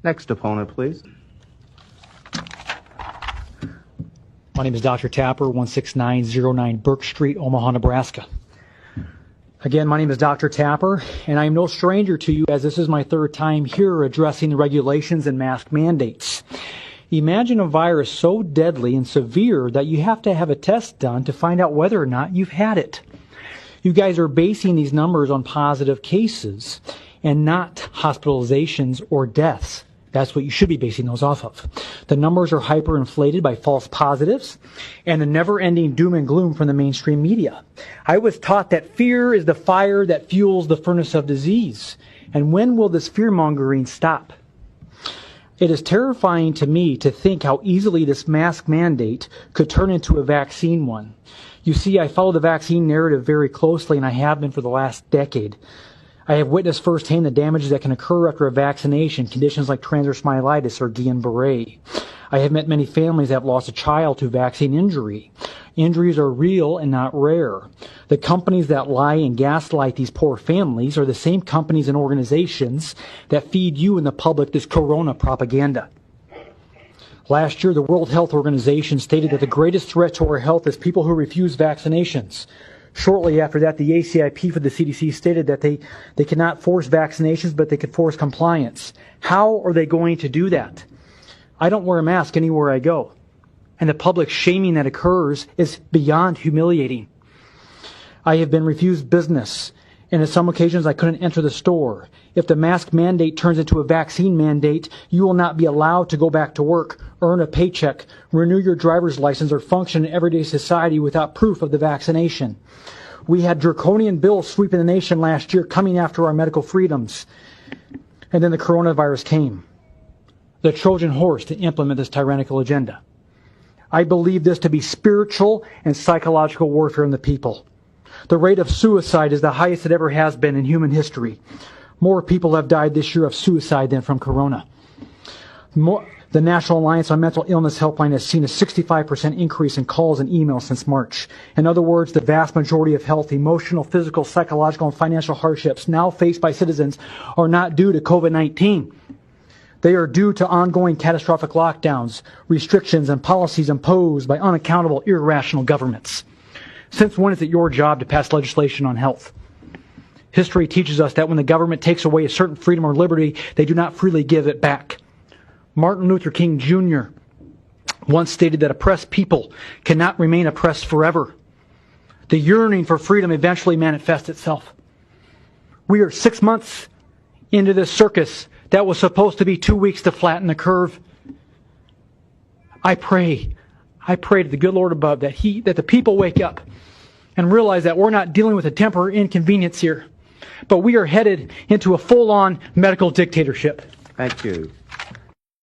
Next opponent, please. My name is Dr. Tapper, 16909 Burke Street, Omaha, Nebraska. Again, my name is Dr. Tapper, and I am no stranger to you as this is my third time here addressing the regulations and mask mandates. Imagine a virus so deadly and severe that you have to have a test done to find out whether or not you've had it. You guys are basing these numbers on positive cases and not hospitalizations or deaths. That's what you should be basing those off of. The numbers are hyperinflated by false positives and the never-ending doom and gloom from the mainstream media. I was taught that fear is the fire that fuels the furnace of disease. And when will this fear-mongering stop? It is terrifying to me to think how easily this mask mandate could turn into a vaccine one. You see, I follow the vaccine narrative very closely, and I have been for the last decade. I have witnessed firsthand the damages that can occur after a vaccination, conditions like transverse myelitis or Guillain-Barré. I have met many families that have lost a child to vaccine injury. Injuries are real and not rare. The companies that lie and gaslight these poor families are the same companies and organizations that feed you and the public this corona propaganda. Last year, the World Health Organization stated that the greatest threat to our health is people who refuse vaccinations. Shortly after that, the ACIP for the CDC stated that they cannot force vaccinations, but they could force compliance. How are they going to do that? I don't wear a mask anywhere I go. And the public shaming that occurs is beyond humiliating. I have been refused business, and on some occasions I couldn't enter the store. If the mask mandate turns into a vaccine mandate, you will not be allowed to go back to work, earn a paycheck, renew your driver's license, or function in everyday society without proof of the vaccination. We had draconian bills sweeping the nation last year coming after our medical freedoms. And then the coronavirus came. The Trojan horse to implement this tyrannical agenda. I believe this to be spiritual and psychological warfare in the people. The rate of suicide is the highest it ever has been in human history. More people have died this year of suicide than from corona. The National Alliance on Mental Illness Helpline has seen a 65% increase in calls and emails since March. In other words, the vast majority of health, emotional, physical, psychological, and financial hardships now faced by citizens are not due to COVID-19. They are due to ongoing catastrophic lockdowns, restrictions, and policies imposed by unaccountable, irrational governments. Since when is it your job to pass legislation on health? History teaches us that when the government takes away a certain freedom or liberty, they do not freely give it back. Martin Luther King Jr. once stated that oppressed people cannot remain oppressed forever. The yearning for freedom eventually manifests itself. We are 6 months into this circus that was supposed to be 2 weeks to flatten the curve. I pray to the good Lord above that the people wake up and realize that we're not dealing with a temporary inconvenience here, but we are headed into a full-on medical dictatorship. Thank you.